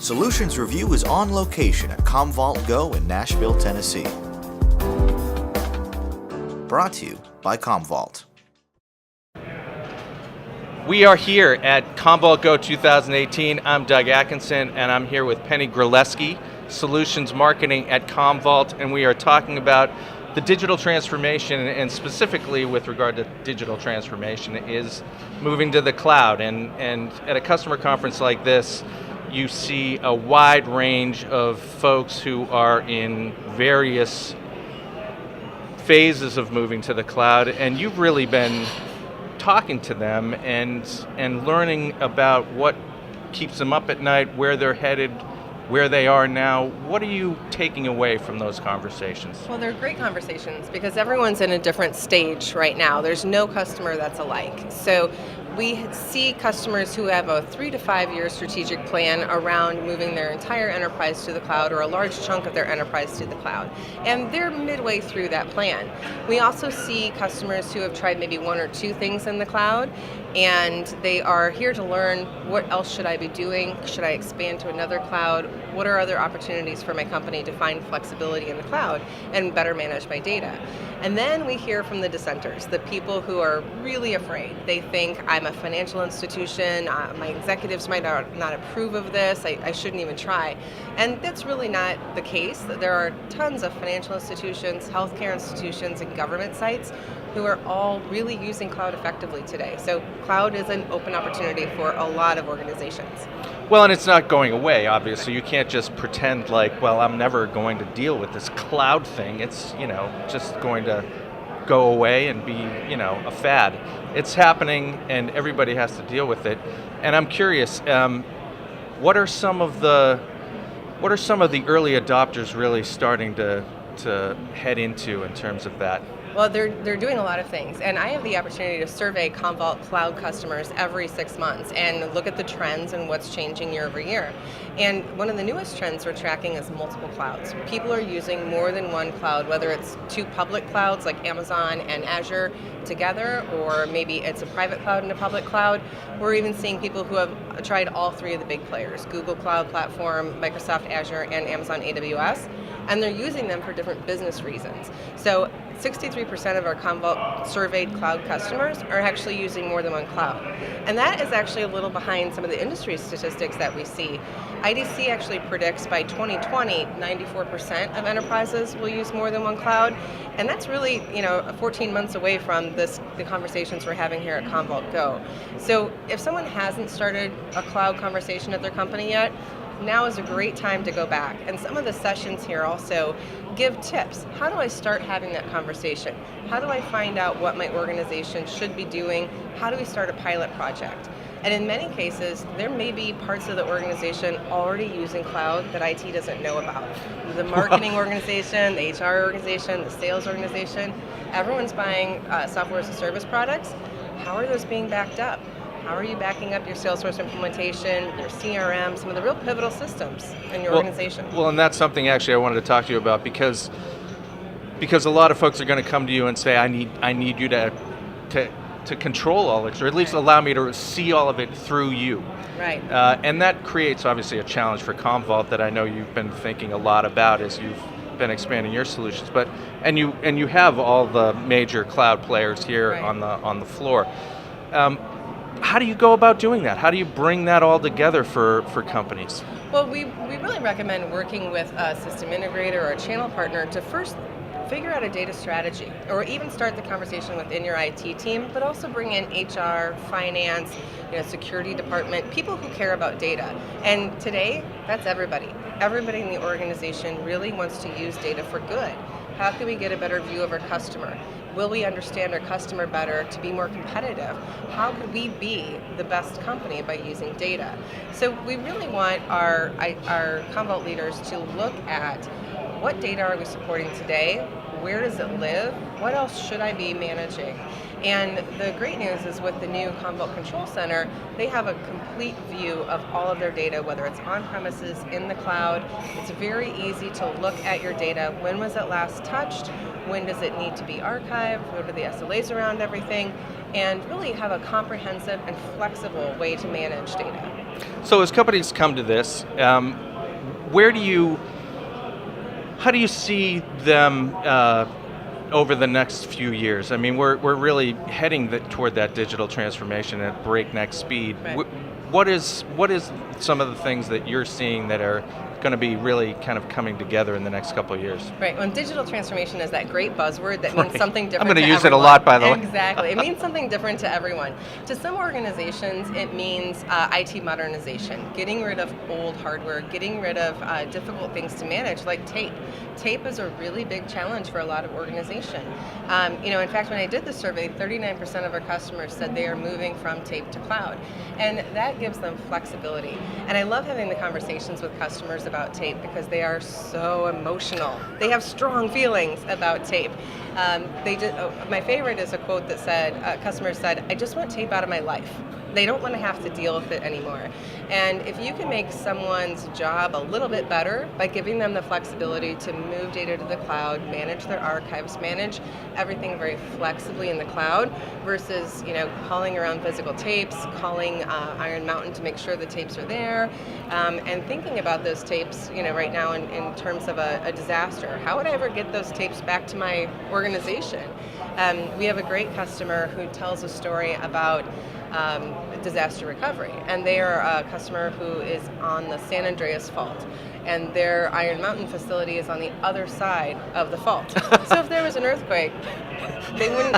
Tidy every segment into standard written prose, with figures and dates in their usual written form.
Solutions Review is on location at Commvault GO in Nashville, Tennessee. Brought to you by Commvault. We are here at Commvault GO 2018. I'm Doug Atkinson, and I'm here with Penny Gralewski, Solutions Marketing at Commvault, and we are talking about the digital transformation, and specifically with regard to digital transformation, is moving to the cloud. And at a customer conference like this, you see a wide range of folks who are in various phases of moving to the cloud, and you've really been talking to them and learning about what keeps them up at night, where they're headed, where they are now. What are you taking away from those conversations? Well, they're great conversations because everyone's in a different stage right now. There's no customer that's alike. So we see customers who have a 3 to 5 year strategic plan around moving their entire enterprise to the cloud, or a large chunk of their enterprise to the cloud. And they're midway through that plan. We also see customers who have tried maybe 1 or 2 things in the cloud, and they are here to learn, what else should I be doing? Should I expand to another cloud? What are other opportunities for my company to find flexibility in the cloud and better manage my data? And then we hear from the dissenters, the people who are really afraid. They think, I'm a financial institution, my executives might not approve of this, I shouldn't even try. And that's really not the case. There are tons of financial institutions, healthcare institutions, and government sites who are all really using cloud effectively today. So cloud is an open opportunity for a lot of organizations. Well, and it's not going away, obviously. You can't just pretend like, well, I'm never going to deal with this cloud thing. It's, just going to go away and be, a fad. It's happening, and everybody has to deal with it. And I'm curious, what are some of the early adopters really starting to head into in terms of that? Well, they're doing a lot of things, and I have the opportunity to survey Commvault Cloud customers every 6 months and look at the trends and what's changing year over year. And one of the newest trends we're tracking is multiple clouds. People are using more than one cloud, whether it's 2 public clouds like Amazon and Azure together, or maybe it's a private cloud and a public cloud. We're even seeing people who have tried all 3 of the big players, Google Cloud Platform, Microsoft Azure, and Amazon AWS, and they're using them for different business reasons. So 63% of our Commvault surveyed cloud customers are actually using more than one cloud. And that is actually a little behind some of the industry statistics that we see. IDC actually predicts by 2020, 94% of enterprises will use more than one cloud. And that's really, 14 months away from the conversations we're having here at Commvault GO. So if someone hasn't started a cloud conversation at their company yet, now is a great time to go back. And some of the sessions here also give tips. How do I start having that conversation? How do I find out what my organization should be doing? How do we start a pilot project? And in many cases, there may be parts of the organization already using cloud that IT doesn't know about. The marketing organization, the HR organization, the sales organization, everyone's buying software as a service products. How are those being backed up? How are you backing up your Salesforce implementation, your CRM, some of the real pivotal systems in your organization? Well, and that's something actually I wanted to talk to you about, because a lot of folks are going to come to you and say, I need you to control all this, or at least allow me to see all of it through you. Right. And that creates obviously a challenge for Commvault that I know you've been thinking a lot about as you've been expanding your solutions. And you have all the major cloud players here right. on the floor. How do you go about doing that? How do you bring that all together for companies? Well, we really recommend working with a system integrator or a channel partner to first figure out a data strategy, or even start the conversation within your IT team, but also bring in HR, finance, security department, people who care about data. And today, that's everybody. Everybody in the organization really wants to use data for good. How can we get a better view of our customer? Will we understand our customer better to be more competitive? How could we be the best company by using data? So we really want our Commvault leaders to look at, what data are we supporting today? Where does it live? What else should I be managing? And the great news is, with the new Commvault Control Center, they have a complete view of all of their data, whether it's on premises, in the cloud. It's very easy to look at your data. When was it last touched? When does it need to be archived? What are the SLAs around everything? And really have a comprehensive and flexible way to manage data. So as companies come to this, how do you see them over the next few years? I mean, we're really heading toward that digital transformation at breakneck speed. Right. What is some of the things that you're seeing that are going to be really kind of coming together in the next couple of years? Right. When digital transformation is that great buzzword that means Right. something different. I'm going to use everyone. it a lot, by the way. Exactly. It means something different to everyone. To some organizations, it means IT modernization, getting rid of old hardware, getting rid of difficult things to manage, like tape. Tape is a really big challenge for a lot of organizations. In fact, when I did the survey, 39% of our customers said they are moving from tape to cloud, and that gives them flexibility. And I love having the conversations with customers about tape because they are so emotional. They have strong feelings about tape. My favorite is a quote that said, customers said, "I just want tape out of my life." They don't want to have to deal with it anymore. And if you can make someone's job a little bit better by giving them the flexibility to move data to the cloud, manage their archives, manage everything very flexibly in the cloud versus hauling around physical tapes, calling Iron Mountain to make sure the tapes are there, and thinking about those tapes right now in terms of a disaster. How would I ever get those tapes back to my organization? We have a great customer who tells a story about disaster recovery, and they are a customer who is on the San Andreas Fault, and their Iron Mountain facility is on the other side of the fault. So if there was an earthquake, they wouldn't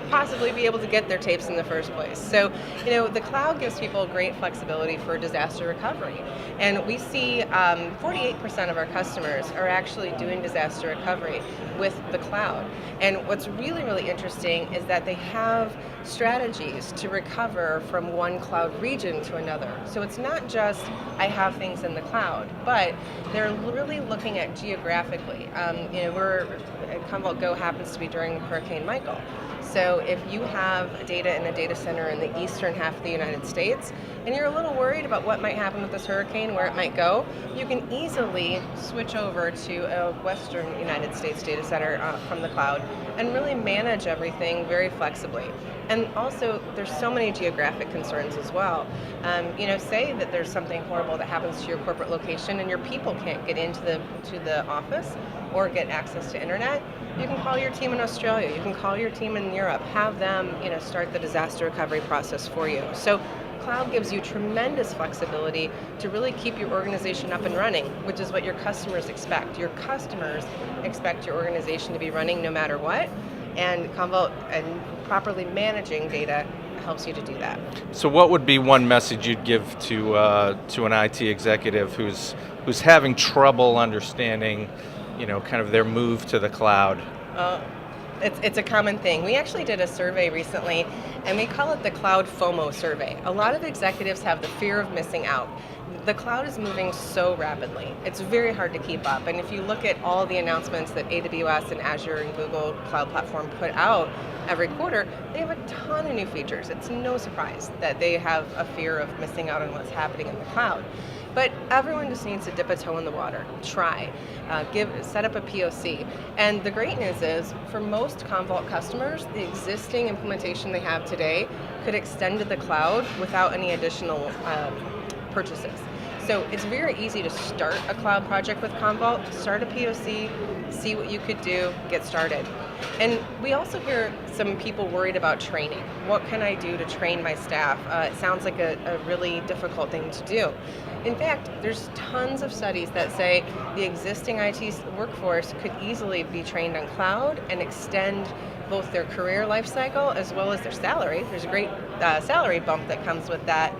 possibly be able to get their tapes in the first place. So, the cloud gives people great flexibility for disaster recovery. And we see 48% of our customers are actually doing disaster recovery with the cloud. And what's really, really interesting is that they have strategies to recover from one cloud region to another. So it's not just, I have things in the cloud, but they're really looking at geographically. Commvault GO happens to be during Hurricane Michael. So if you have data in a data center in the eastern half of the United States, and you're a little worried about what might happen with this hurricane, where it might go, you can easily switch over to a western United States data center from the cloud and really manage everything very flexibly. And also, there's so many geographic concerns as well. Say that there's something horrible that happens to your corporate location and your people can't get into the office or get access to internet. You can call your team in Australia. You can call your team in Europe. Have them, start the disaster recovery process for you. So, cloud gives you tremendous flexibility to really keep your organization up and running, which is what your customers expect. Your customers expect your organization to be running no matter what, and Commvault and properly managing data helps you to do that. So what would be one message you'd give to an IT executive who's having trouble understanding, kind of their move to the cloud? It's a common thing. We actually did a survey recently, and we call it the Cloud FOMO survey. A lot of executives have the fear of missing out. The cloud is moving so rapidly. It's very hard to keep up. And if you look at all the announcements that AWS and Azure and Google Cloud Platform put out every quarter, they have a ton of new features. It's no surprise that they have a fear of missing out on what's happening in the cloud. But everyone just needs to dip a toe in the water, try, set up a POC. And the great news is, for most Commvault customers, the existing implementation they have today could extend to the cloud without any additional purchases. So it's very easy to start a cloud project with Commvault, start a POC, see what you could do, get started. And we also hear some people worried about training. What can I do to train my staff? It sounds like a really difficult thing to do. In fact, there's tons of studies that say the existing IT workforce could easily be trained on cloud and extend both their career life cycle as well as their salary. There's a great salary bump that comes with that.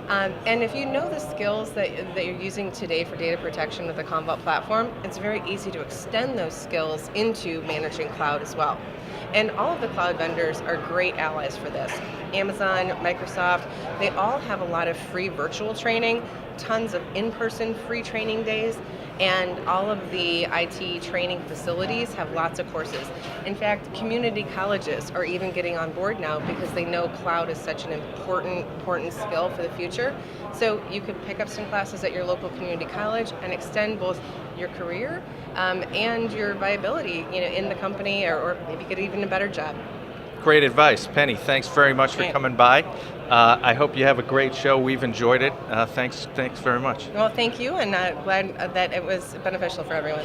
And if you know the skills that you're using today for data protection with the Commvault platform, it's very easy to extend those skills into managing cloud as well. And all of the cloud vendors are great allies for this. Amazon, Microsoft, they all have a lot of free virtual training, tons of in-person free training days, and all of the IT training facilities have lots of courses. In fact, community colleges are even getting on board now because they know cloud is such an important skill for the future. So you could pick up some classes at your local community college and extend both your career and your viability, in the company, or maybe get even a better job. Great advice. Penny, thanks very much for coming by. I hope you have a great show. We've enjoyed it. Thanks very much. Well, thank you, and glad that it was beneficial for everyone.